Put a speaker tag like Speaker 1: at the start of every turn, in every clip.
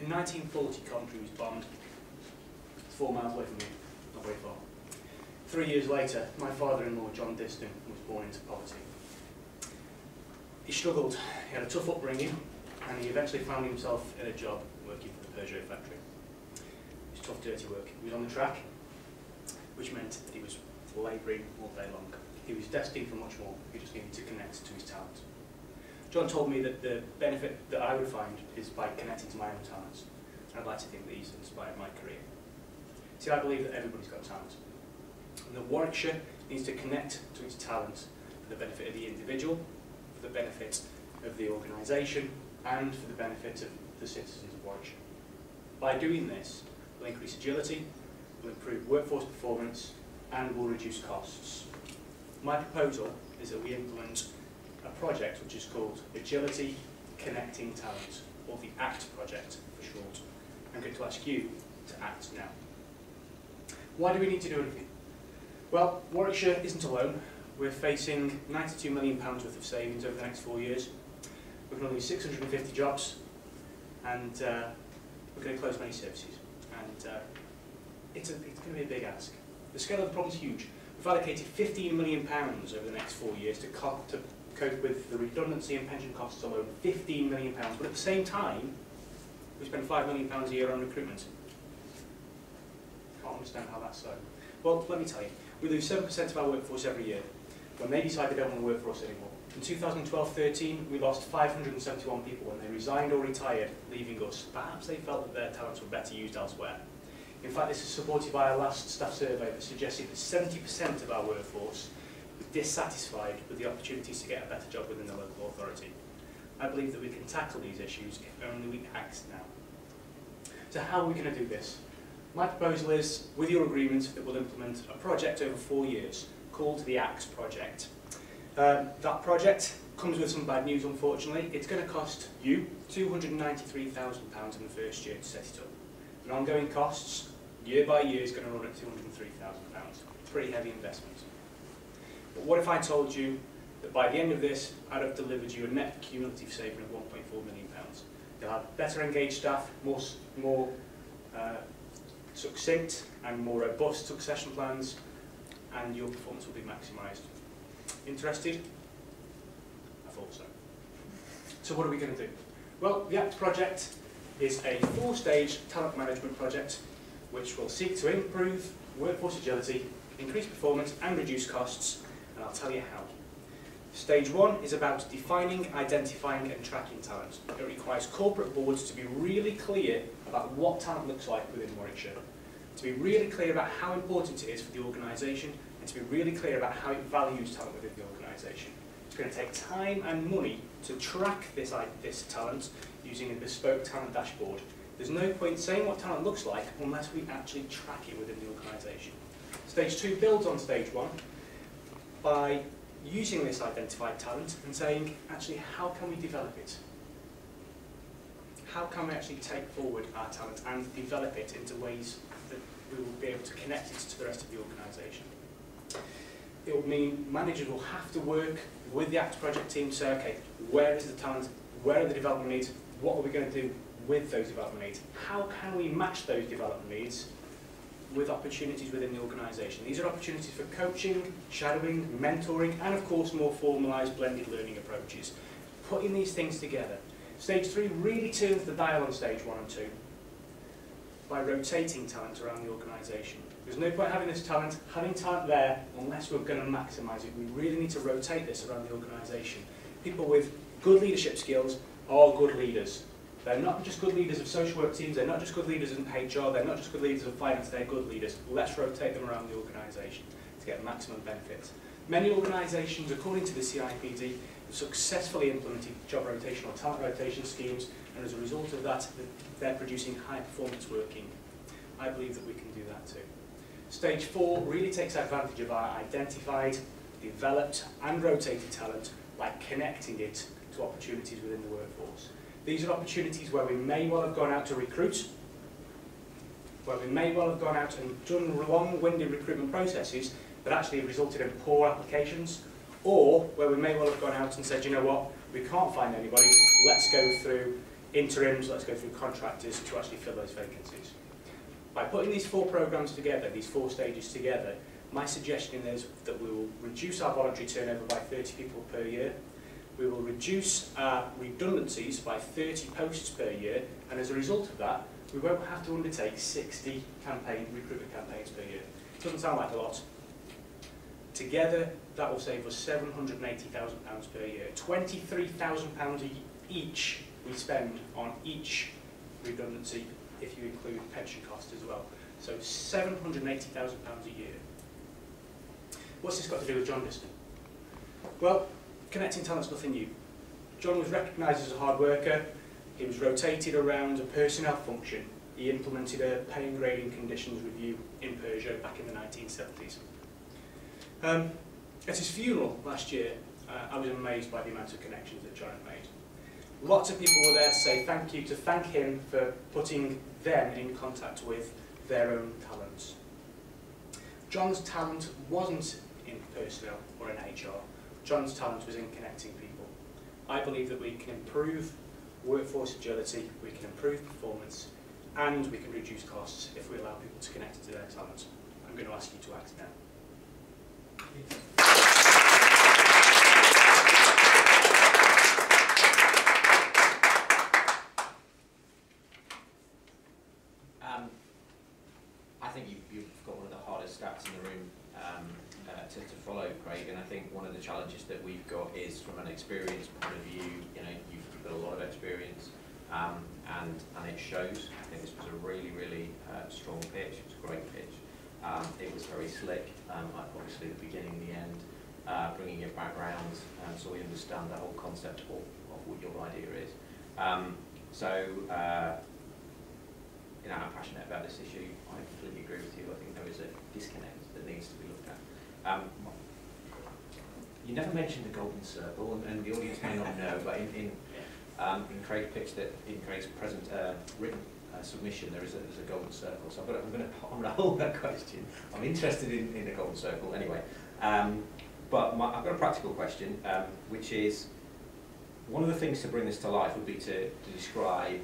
Speaker 1: In 1940, Coventry was bombed. It's 4 miles away from me, not very far. 3 years later, my father-in-law, John Diston, was born into poverty. He struggled, he had a tough upbringing, and he eventually found himself in a job working for the Peugeot factory. It was tough, dirty work. He was on the track, which meant that he was labouring all day long. He was destined for much more, he just needed to connect to his talent. John told me that the benefit that I would find is by connecting to my own talents. And I'd like to think that he's inspired my career. See, I believe that everybody's got talent. And that Warwickshire needs to connect to its talent for the benefit of the individual, for the benefit of the organisation, and for the benefit of the citizens of Warwickshire. By doing this, we'll increase agility, we'll improve workforce performance, and we'll reduce costs. My proposal is that we implement a project which is called Agility Connecting Talent, or the ACT project for short. I'm going to ask you to act now. Why do we need to do anything? Well, Warwickshire isn't alone. We're facing £92 million worth of savings over the next 4 years. We're going to lose 650 jobs, and we're going to close many services. And it's going to be a big ask. The scale of the problem is huge. We've allocated £15 million over the next 4 years to cope with the redundancy and pension costs alone. £15 million. But at the same time, we spend £5 million a year on recruitment. Can't understand how that's so. Well, let me tell you. We lose 7% of our workforce every year when they decide they don't want to work for us anymore. In 2012-13, we lost 571 people when they resigned or retired, leaving us. Perhaps they felt that their talents were better used elsewhere. In fact, this is supported by our last staff survey that suggested that 70% of our workforce were dissatisfied with the opportunities to get a better job within the local authority. I believe that we can tackle these issues if only we act now. So how are we going to do this? My proposal is, with your agreement, that we'll implement a project over 4 years called the ACT project. That project comes with some bad news, unfortunately. It's going to cost you £293,000 in the first year to set it up. And ongoing costs, year by year, is going to run at £203,000. Pretty heavy investment. But what if I told you that by the end of this, I'd have delivered you a net cumulative saving of £1.4 million? You'll have better engaged staff, more succinct and more robust succession plans, and your performance will be maximised. Interested? I thought so. So what are we going to do? Well, the ACT project is a 4-stage talent management project which will seek to improve workforce agility, increase performance and reduce costs, and I'll tell you how. Stage 1 is about defining, identifying and tracking talent. It requires corporate boards to be really clear about what talent looks like within Warwickshire, to be really clear about how important it is for the organisation, and to be really clear about how it values talent within the organisation. It's going to take time and money to track this talent using a bespoke talent dashboard. There's no point saying what talent looks like unless we actually track it within the organisation. Stage 2 builds on Stage 1 by using this identified talent and saying, actually, how can we develop it? How can we actually take forward our talent and develop it into ways that we will be able to connect it to the rest of the organisation? It will mean managers will have to work with the ACT project team to say, okay, where is the talent, where are the development needs, what are we going to do with those development needs? How can we match those development needs with opportunities within the organisation? These are opportunities for coaching, shadowing, mentoring, and of course more formalised blended learning approaches. Putting these things together. Stage 3 really turns the dial on Stage 1 and 2 by rotating talent around the organisation. There's no point having talent there unless we're going to maximise it. We really need to rotate this around the organisation. People with good leadership skills are good leaders. They're not just good leaders of social work teams, they're not just good leaders in HR, they're not just good leaders of finance, they're good leaders. Let's rotate them around the organisation to get maximum benefit. Many organisations, according to the CIPD, have successfully implemented job rotation or talent rotation schemes, and as a result of that, they're producing high performance working. I believe that we can do that too. Stage 4 really takes advantage of our identified, developed and rotated talent by connecting it to opportunities within the workforce. These are opportunities where we may well have gone out to recruit, where we may well have gone out and done long-winded recruitment processes that actually have resulted in poor applications, or where we may well have gone out and said, you know what, we can't find anybody, let's go through interims, let's go through contractors to actually fill those vacancies. By putting these 4 programmes together, these 4 stages together, my suggestion is that we will reduce our voluntary turnover by 30 people per year. We will reduce our redundancies by 30 posts per year, and as a result of that, we won't have to undertake 60 recruitment campaigns per year. It doesn't sound like a lot. Together, that will save us £780,000 per year. £23,000 each we spend on each redundancy, if you include pension costs as well. So £780,000 a year. What's this got to do with John Diston? Well, connecting talent's nothing new. John was recognised as a hard worker. He was rotated around a personnel function. He implemented a pay and grading conditions review in Peugeot back in the 1970s. At his funeral last year, I was amazed by the amount of connections that John had made. Lots of people were there to say thank you, to thank him for putting them in contact with their own talents. John's talent wasn't in personnel or in HR. John's talent was in connecting people. I believe that we can improve workforce agility, we can improve performance, and we can reduce costs if we allow people to connect to their talent. I'm going to ask you to act now.
Speaker 2: I think you've got one of the hardest stats in the room to follow, Craig, and I think one of the challenges that we've got is from an experience point of view. You know, you've got a lot of experience, and it shows. I think this was a really strong pitch. It was a great pitch. It was very slick. Obviously, the beginning, the end, bringing it back round, so we understand the whole concept of what your idea is. You know, I'm passionate about this issue. I completely agree with you. I think there is a disconnect that needs to be looked at. You never mentioned the golden circle, and the audience may not know, but in Craig's pitch, in Craig's present written submission, there is a golden circle. So I'm going to hold that question. I'm interested in the golden circle anyway. But I've got a practical question, which is one of the things to bring this to life would be to describe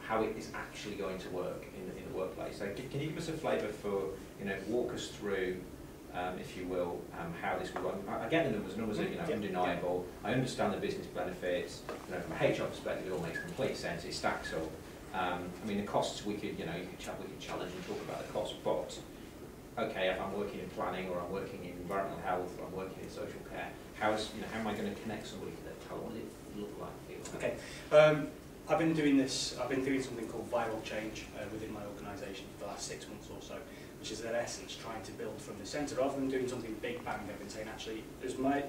Speaker 2: how it is actually going to work in the workplace. So can you give us a flavour for, you know, walk us through, if you will, how this will work? I get the numbers are, you know, undeniable. I understand the business benefits. You know, from a HR perspective, it all makes complete sense. It stacks up. I mean, the costs we could, you know, we could challenge and talk about the costs, but okay, if I'm working in planning or I'm working in environmental health or I'm working in social care, how am I going to connect somebody to their talent? What does it look like? Feel like?
Speaker 1: Okay. I've been doing something called viral change within my organisation for the last 6 months or so, which is in essence trying to build from the centre. Rather than doing something big bang, I've been saying actually,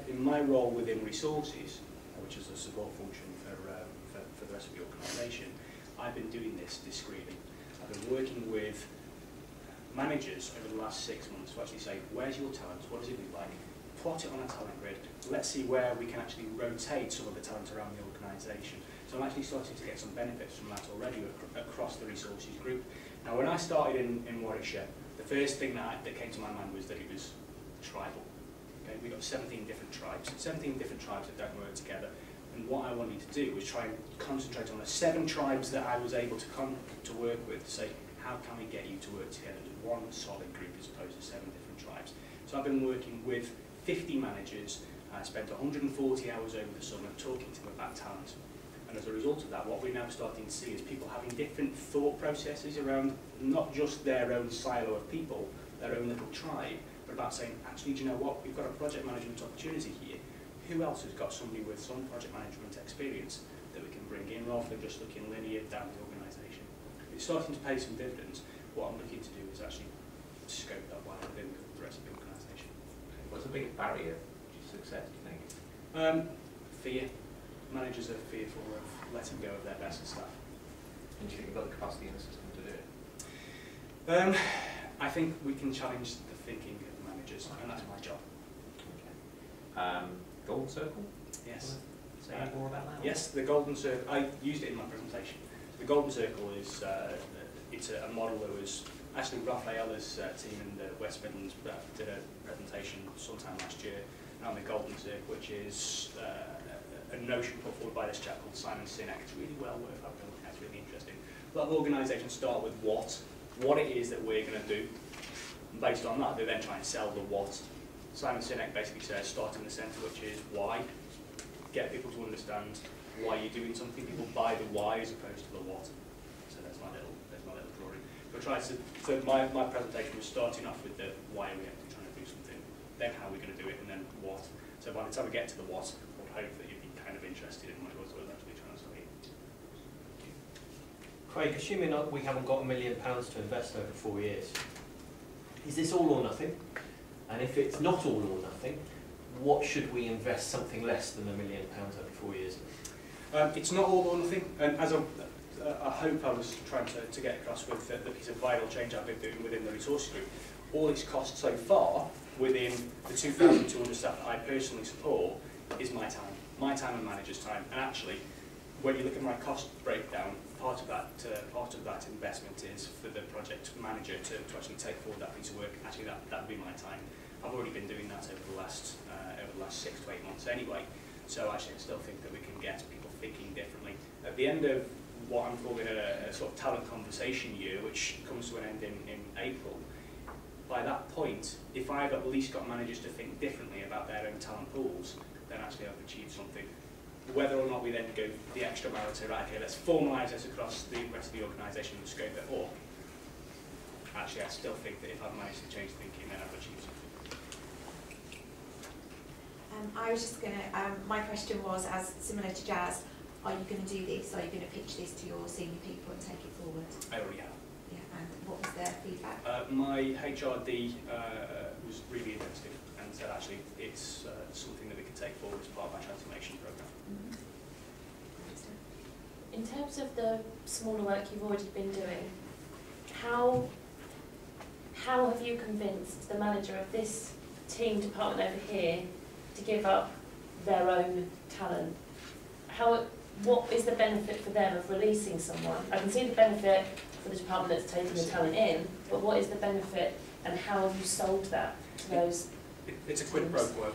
Speaker 1: in my role within resources, which is a support function for the rest of the organisation, I've been doing this discreetly. I've been working with managers over the last 6 months to actually say, where's your talent, what does it look like? Plot it on a talent grid. Let's see where we can actually rotate some of the talent around the organisation. So I'm actually starting to get some benefits from that already across the resources group. Now, when I started in Warwickshire, the first thing that came to my mind was that it was tribal. Okay, we've got 17 different tribes that don't work together. And what I wanted to do was try and concentrate on the 7 tribes that I was able to work with to say, how can we get you to work together as one solid group as opposed to 7 different tribes? So I've been working with 50 managers. I spent 140 hours over the summer talking to them about talent. And as a result of that, what we're now starting to see is people having different thought processes around not just their own silo of people, their own little tribe, but about saying, actually, do you know what? We've got a project management opportunity here. Who else has got somebody with some project management experience that we can bring in rather than just looking linear down the organisation? It's starting to pay some dividends. What I'm looking to do is actually scope that wide within the rest of the organisation.
Speaker 2: What's the biggest barrier to success, do you think?
Speaker 1: Fear. Managers are fearful of letting go of their best staff.
Speaker 2: And do you think you've got the capacity in the system to do it?
Speaker 1: I think we can challenge the thinking of the managers, and that's my job.
Speaker 2: Okay. Golden Circle?
Speaker 1: Yes.
Speaker 2: Say any more about that?
Speaker 1: Yes, the Golden Circle. I used it in my presentation. The Golden Circle is it's a model that was actually Rafaela's team in the West Midlands did a presentation sometime last year on the Golden Circle, which is a notion put forward by this chap called Simon Sinek. It's really well worth having a look at. It's really interesting. A lot of organisations start with what it is that we're going to do. And based on that, they then try and sell the what. Simon Sinek basically says start in the centre, which is why. Get people to understand why you're doing something. People buy the why as opposed to the what. So there's my little drawing. So my presentation was starting off with the why are we actually trying to do something, then how we're going to do it, and then what. So by the time we get to the what, I would hope that you'd be kind of interested in what it was actually trying to say.
Speaker 3: Craig, assuming we haven't got £1 million to invest over 4 years, is this all or nothing? And if it's not all or nothing, what should we invest something less than £1 million over 4 years?
Speaker 1: It's not all or nothing, and as I hope I was trying to get across with the piece of vital change I've been doing within the resources group, all it's cost so far within the 2,200 staff that I personally support is my time and manager's time. And actually, when you look at my cost breakdown, part of that investment is for the project manager to actually take forward that piece of work. Actually, that would be my time. I've already been doing that over the last 6 to 8 months anyway. So actually, I still think that we can get people thinking differently. At the end of what I'm calling a sort of talent conversation year, which comes to an end in April, by that point, if I've at least got managers to think differently about their own talent pools, then actually I've achieved something. Whether or not we then go the extra mile and say, right, okay, let's formalise this across the rest of the organisation and scope it up, actually I still think that if I've managed to change thinking, then I've achieved something.
Speaker 4: I was just going to, my question was, as similar to Jazz, are you going to do this? Are you going to pitch this to your senior people and take it forward?
Speaker 1: I already have.
Speaker 4: Yeah, and what was their feedback?
Speaker 1: My HRD was really interested and said actually it's something that we can take forward as part of our transformation programme.
Speaker 5: In terms of the smaller work you've already been doing, how have you convinced the manager of this team department over here to give up their own talent? What is the benefit for them of releasing someone? I can see the benefit for the department that's taking the talent in, but what is the benefit and how have you sold that to those?
Speaker 1: It's a quid pro quo.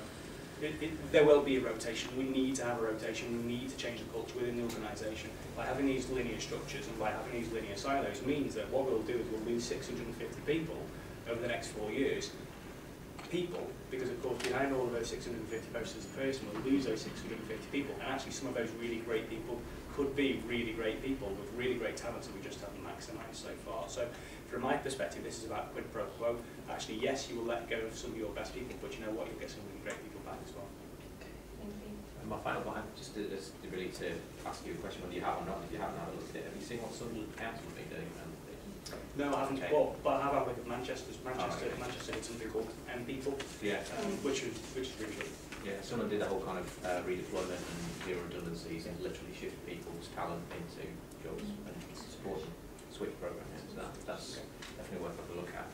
Speaker 1: There will be a rotation. We need to have a rotation. We need to change the culture within the organisation. By having these linear structures and by having these linear silos means that what we'll do is we'll lose 650 people over the next 4 years. Because of course behind all of those 650 posts as a person, we'll lose those 650 people, and actually some of those really great people could be really great people with really great talents that we just haven't maximised so far. So from my perspective, this is about quid pro quo. Actually, yes, you will let go of some of your best people, but you know what, you'll get some really great people back as well.
Speaker 5: Thank you.
Speaker 2: And my final point, just really to ask you a question whether you have or not, if you haven't had a look at it, have you seen what Sunderland Council have been doing?
Speaker 1: No, I haven't.
Speaker 2: Okay.
Speaker 1: Well, but I have had a look at Manchester. Manchester did something called M People, which is really good.
Speaker 2: Yeah, someone did a whole kind of redeployment and zero redundancies and literally shift people's talent into jobs and support them, switch program. So that's definitely worth a look at.